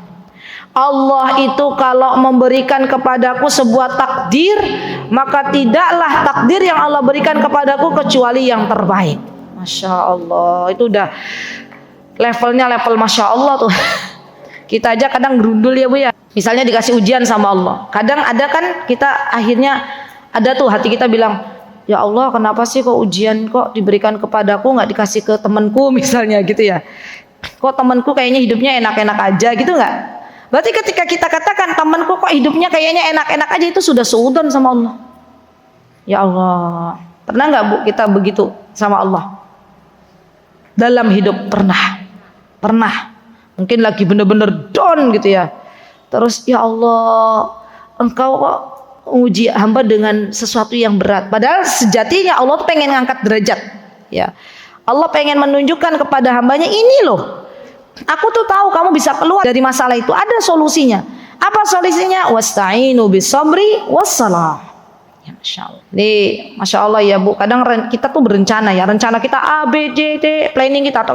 Allah itu kalau memberikan kepadaku sebuah takdir, maka tidaklah takdir yang Allah berikan kepadaku kecuali yang terbaik. Masya Allah, itu udah levelnya level Masya Allah tuh. Kita aja kadang gerundul ya Bu ya. Misalnya dikasih ujian sama Allah. Kadang ada kan kita akhirnya ada tuh hati kita bilang, ya Allah kenapa sih kok ujian kok diberikan kepadaku nggak dikasih ke temanku misalnya gitu ya. Kok temanku kayaknya hidupnya enak-enak aja gitu nggak? Berarti ketika kita katakan temanku kok hidupnya kayaknya enak-enak aja, itu sudah suudzon sama Allah. Ya Allah, pernah nggak Bu kita begitu sama Allah? Dalam hidup pernah. Mungkin lagi bener-bener down gitu ya. Terus ya Allah, Engkau kok uji hamba dengan sesuatu yang berat. Padahal sejatinya Allah tuh pengen ngangkat derajat. Ya, Allah pengen menunjukkan kepada hambanya ini loh. Aku tuh tahu kamu bisa keluar dari masalah itu. Ada solusinya. Apa solusinya? Wasta'inu bis-sabri was-salah. Ya Masya Allah. Masya Allah ya Bu. Kadang kita tuh berencana ya. Rencana kita A, B, C, D. Planning kita.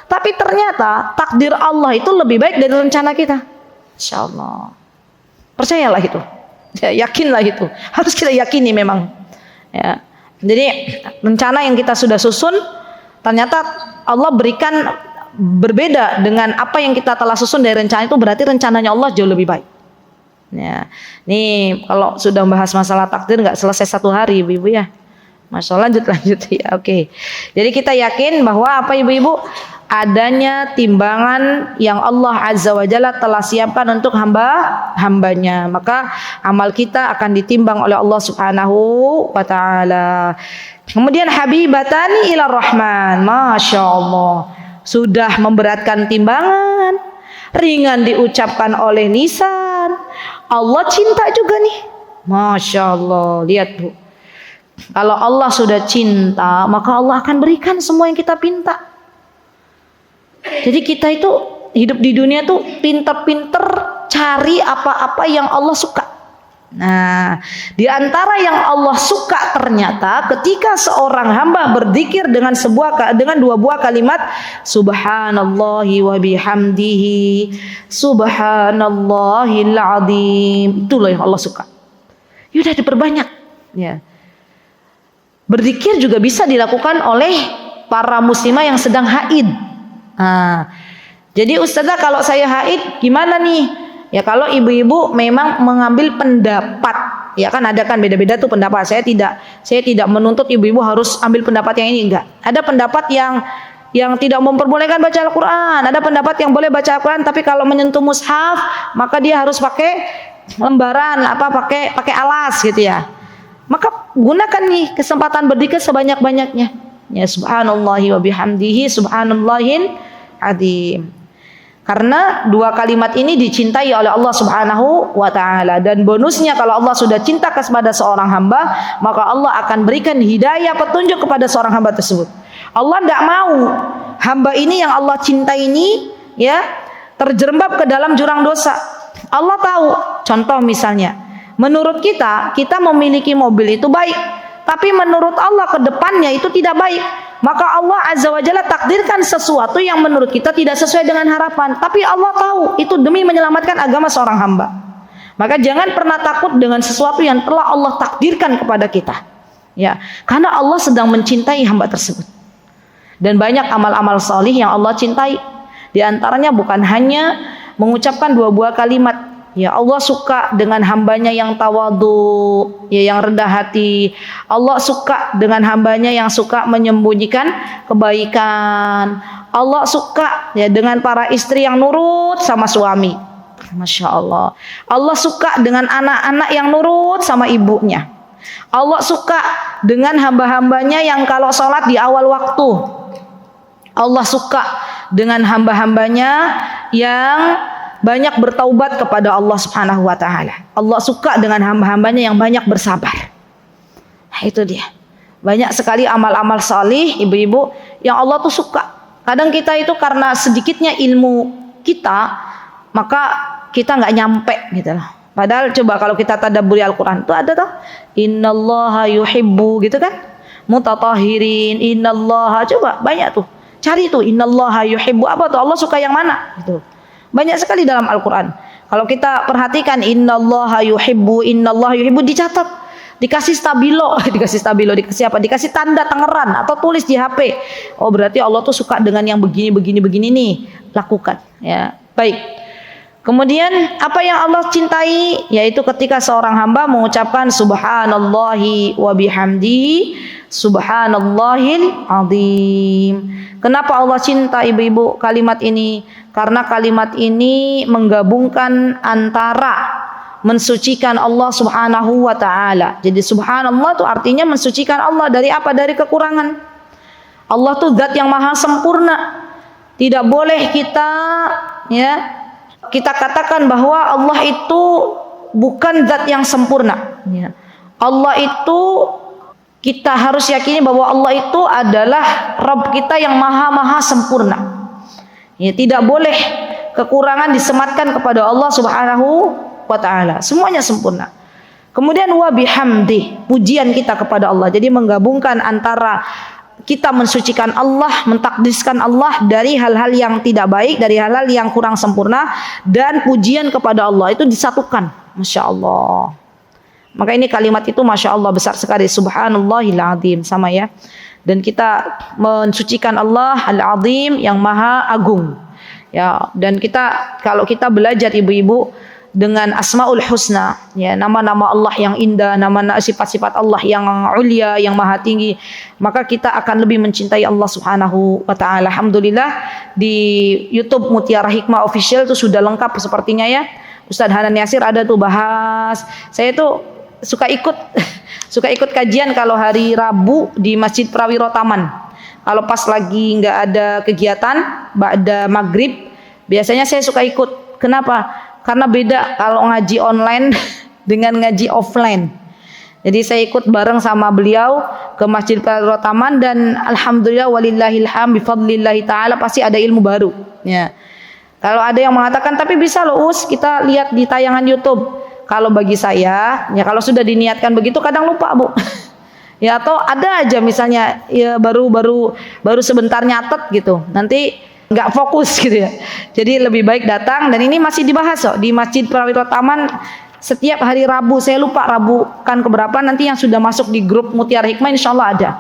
Tapi ternyata takdir Allah itu lebih baik dari rencana kita. Masya Allah. Percayalah itu. Ya, yakinlah itu. Harus kita yakini memang. Ya. Jadi rencana yang kita sudah susun, ternyata Allah berikan berbeda dengan apa yang kita telah susun dari rencana itu, berarti rencananya Allah jauh lebih baik. Ya, nih kalau sudah membahas masalah takdir nggak selesai satu hari ibu-ibu ya. Masya Allah, lanjut ya. Oke. Jadi kita yakin bahwa apa ibu-ibu, adanya timbangan yang Allah Azza wa Jalla telah siapkan untuk hambanya. Maka amal kita akan ditimbang oleh Allah Subhanahu wa Ta'ala. Kemudian habibatani ila Rahman. Masya Allah, sudah memberatkan timbangan, ringan diucapkan oleh lisan. Allah cinta juga nih. Masya Allah, lihat Bu. Kalau Allah sudah cinta, maka Allah akan berikan semua yang kita pinta. Jadi kita itu hidup di dunia tuh pinter-pinter cari apa-apa yang Allah suka. Nah, di antara yang Allah suka ternyata ketika seorang hamba berzikir dengan dua buah kalimat subhanallahi wa bihamdihi subhanallahil azim, itulah yang Allah suka. Yaudah diperbanyak ya. Berzikir juga bisa dilakukan oleh para muslimah yang sedang haid. Nah, jadi ustazah kalau saya haid gimana nih? Ya kalau ibu-ibu memang mengambil pendapat, ya kan ada kan beda-beda tuh pendapat. Saya tidak menuntut ibu-ibu harus ambil pendapat yang ini, enggak. Ada pendapat yang tidak memperbolehkan baca Al-Qur'an, ada pendapat yang boleh baca Al-Qur'an tapi kalau menyentuh mushaf maka dia harus pakai lembaran pakai alas gitu ya. Maka gunakan nih kesempatan berzikir sebanyak-banyaknya. Ya subhanallahi wa bihamdihi subhanallahil azim. Karena dua kalimat ini dicintai oleh Allah Subhanahu wa Ta'ala. Dan bonusnya kalau Allah sudah cinta kepada seorang hamba, maka Allah akan berikan hidayah petunjuk kepada seorang hamba tersebut. Allah tidak mau hamba ini yang Allah cintai ini ya terjerembab ke dalam jurang dosa. Allah tahu, contoh misalnya Menurut kita memiliki mobil itu baik, tapi menurut Allah ke depannya itu tidak baik. Maka Allah Azza wa Jalla takdirkan sesuatu yang menurut kita tidak sesuai dengan harapan, tapi Allah tahu itu demi menyelamatkan agama seorang hamba. Maka jangan pernah takut dengan sesuatu yang telah Allah takdirkan kepada kita. Ya, karena Allah sedang mencintai hamba tersebut. Dan banyak amal-amal salih yang Allah cintai. Di antaranya bukan hanya mengucapkan dua buah kalimat. Ya, Allah suka dengan hambanya yang tawadu, ya, yang rendah hati. Allah suka dengan hambanya yang suka menyembunyikan kebaikan. Allah suka ya dengan para istri yang nurut sama suami. Masya Allah. Allah suka dengan anak-anak yang nurut sama ibunya. Allah suka dengan hamba-hambanya yang kalau sholat di awal waktu. Allah suka dengan hamba-hambanya yang banyak bertaubat kepada Allah Subhanahu wa taala. Allah suka dengan hamba-hambanya yang banyak bersabar. Nah, itu dia. Banyak sekali amal-amal salih ibu-ibu yang Allah tuh suka. Kadang kita itu karena sedikitnya ilmu kita, maka kita nggak nyampe gitu loh. Padahal coba kalau kita tadabburi Al-Qur'an itu ada tuh innallaha yuhibbu gitu kan? Mutatahhirin, innallaha, coba banyak tuh. Cari tuh innallaha yuhibbu, apa tuh? Allah suka yang mana? Gitu. Banyak sekali dalam Al-Quran. Kalau kita perhatikan innallaha yuhibbu dicatat, dikasih stabilo, dikasih apa? Dikasih tanda tangeran atau tulis di HP. Oh, berarti Allah tuh suka dengan yang begini nih. Lakukan, ya. Baik. Kemudian apa yang Allah cintai yaitu ketika seorang hamba mengucapkan subhanallahi wa bihamdi subhanallahil azim. Kenapa Allah cinta ibu-ibu kalimat ini? Karena kalimat ini menggabungkan antara mensucikan Allah Subhanahu wa taala. Jadi subhanallah itu artinya mensucikan Allah dari apa? Dari kekurangan. Allah tuh zat yang maha sempurna. Tidak boleh kita katakan bahwa Allah itu bukan zat yang sempurna. Allah itu kita harus yakini bahwa Allah itu adalah Rabb kita yang maha sempurna. Ya, tidak boleh kekurangan disematkan kepada Allah Subhanahu wa taala. Semuanya sempurna. Kemudian wa bihamdi, pujian kita kepada Allah. Jadi menggabungkan antara kita mensucikan Allah, mentakdiskan Allah dari hal-hal yang tidak baik, dari hal-hal yang kurang sempurna, dan pujian kepada Allah itu disatukan. Masya Allah. Maka ini kalimat itu Masya Allah besar sekali. Subhanallahil azim, sama ya. Dan kita mensucikan Allah Al-Azim yang maha agung. Ya, dan kalau kita belajar ibu-ibu dengan Asmaul Husna, ya, nama-nama Allah yang indah, nama sifat-sifat Allah yang ulia, yang maha tinggi, maka kita akan lebih mencintai Allah Subhanahu wa taala. Alhamdulillah di YouTube Mutiara Hikmah Official itu sudah lengkap sepertinya ya. Ustadz Hanan Yasir ada tuh bahas. Saya tuh suka ikut kajian kalau hari Rabu di Masjid Prawiro Taman. Kalau pas lagi nggak ada kegiatan, ba'da maghrib, biasanya saya suka ikut. Kenapa? Karena beda kalau ngaji online dengan ngaji offline. Jadi saya ikut bareng sama beliau ke Masjid Prawiro Taman dan alhamdulillah walillahilham bifadlillahi ta'ala pasti ada ilmu baru. Ya. Kalau ada yang mengatakan tapi bisa loh kita lihat di tayangan YouTube. Kalau bagi saya, ya kalau sudah diniatkan begitu kadang lupa Bu. Ya atau ada aja misalnya ya baru sebentar nyatet gitu. Nanti nggak fokus gitu ya. Jadi lebih baik datang dan ini masih dibahas kok di Masjid Prawiro Taman setiap hari Rabu. Saya lupa Rabu kan keberapa nanti yang sudah masuk di grup Mutiara Hikmah insyaallah ada.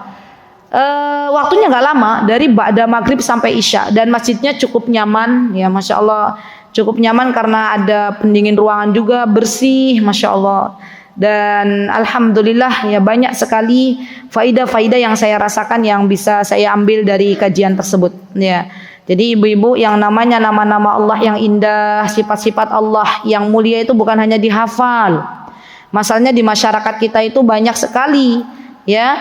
Waktunya nggak lama dari ba'da maghrib sampai isya dan masjidnya cukup nyaman ya Masya Allah. Cukup nyaman karena ada pendingin ruangan juga, bersih, Masya Allah. Dan alhamdulillah ya banyak sekali faidah-faidah yang saya rasakan yang bisa saya ambil dari kajian tersebut ya. Jadi ibu-ibu yang namanya nama-nama Allah yang indah, sifat-sifat Allah yang mulia itu bukan hanya dihafal. Masalahnya di masyarakat kita itu banyak sekali ya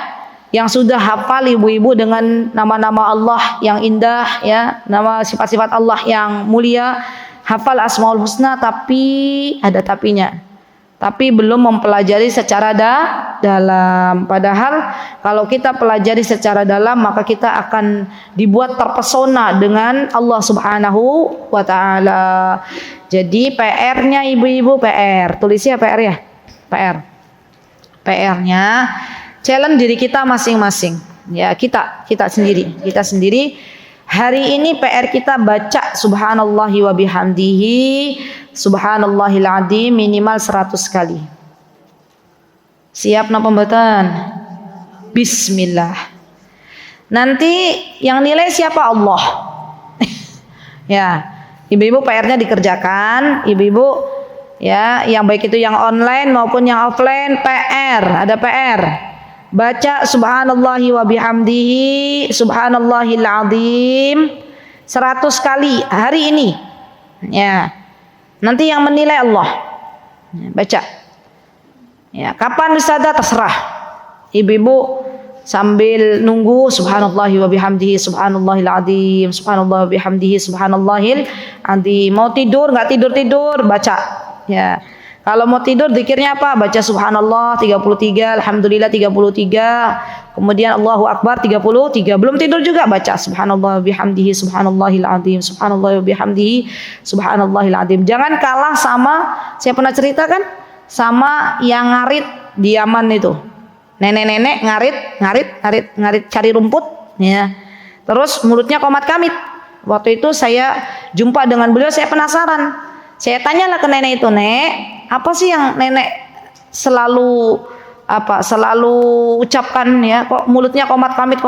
yang sudah hafal ibu-ibu dengan nama-nama Allah yang indah ya, nama sifat-sifat Allah yang mulia. Hafal Asmaul Husna tapi ada tapinya. Tapi belum mempelajari secara dalam. Padahal kalau kita pelajari secara dalam maka kita akan dibuat terpesona dengan Allah Subhanahu wa taala. Jadi PR-nya ibu-ibu tulisnya PR ya. PR. PR-nya challenge diri kita masing-masing. Ya, kita sendiri. Hari ini PR kita baca subhanallahi wa bihamdihi, subhanallahil azim minimal 100 kali. Siap napa mboten? Bismillah. Nanti yang nilai siapa? Allah. Ya, ibu-ibu PR-nya dikerjakan, ibu-ibu ya, yang baik itu yang online maupun yang offline PR, ada PR. Baca subhanallahi wa bihamdihi, subhanallahil azim 100 kali hari ini. Ya. Nanti yang menilai Allah. Ya, baca. Ya, kapan wisada terserah. Ibu-ibu sambil nunggu subhanallahi wa bihamdihi subhanallahil azim, subhanallah wa bihamdihi subhanallahil azim. Mau tidur enggak tidur baca. Ya. Kalau mau tidur zikirnya apa? Baca subhanallah 33, alhamdulillah 33, kemudian Allahu akbar 33. Belum tidur juga baca subhanallah wa bihamdihi subhanallahil azim, subhanallah wa bihamdihi subhanallahil azim. Jangan kalah sama, saya pernah cerita kan, sama yang ngarit di Yaman itu. Nenek-nenek ngarit cari rumput ya. Terus mulutnya komat kamit. Waktu itu saya jumpa dengan beliau, saya penasaran. Saya tanyalah ke nenek itu, "Nek, apa sih yang nenek selalu ucapkan ya, kok mulutnya komat kamit?"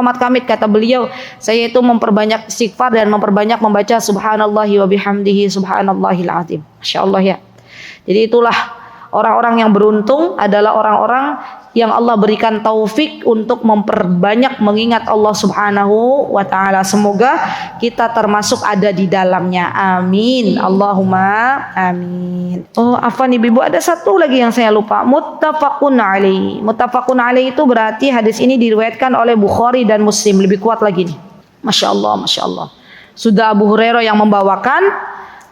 Kata beliau, "Saya itu memperbanyak istighfar dan memperbanyak membaca subhanallahi wa bihamdihi subhanallahil azim." Masyaallah ya. Jadi itulah orang-orang yang beruntung adalah orang-orang yang Allah berikan taufik untuk memperbanyak mengingat Allah Subhanahu wa taala. Semoga kita termasuk ada di dalamnya. Amin. Allahumma amin. Oh, afwan Ibu, ada satu lagi yang saya lupa. Muttafaqun alaih. Muttafaqun alaih itu berarti hadis ini diriwayatkan oleh Bukhari dan Muslim. Lebih kuat lagi nih. Masya Allah. Sudah Abu Hurairah yang membawakan,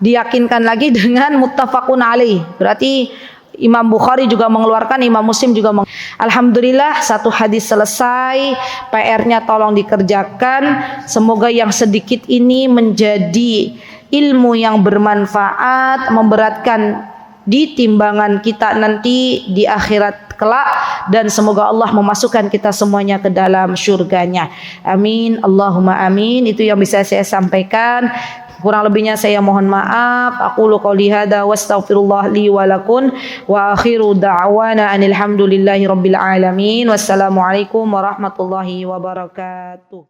diyakinkan lagi dengan muttafaqun alaih. Berarti Imam Bukhari juga mengeluarkan, Imam Muslim juga Alhamdulillah, satu hadis selesai, PR-nya tolong dikerjakan. Semoga yang sedikit ini menjadi ilmu yang bermanfaat, memberatkan di timbangan kita nanti di akhirat kelak, dan semoga Allah memasukkan kita semuanya ke dalam syurganya. Amin. Allahumma amin. Itu yang bisa saya sampaikan. Kurang lebihnya saya mohon maaf. Aqulu qouli hadza wastaghfirullah li wa lakum wa akhiru da'wana anil hamdulillahi rabbil alamin. Wassalamualaikum warahmatullahi wabarakatuh.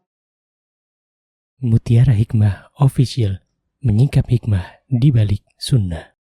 Mutiara Hikmah Official, menyingkap hikmah di balik sunnah.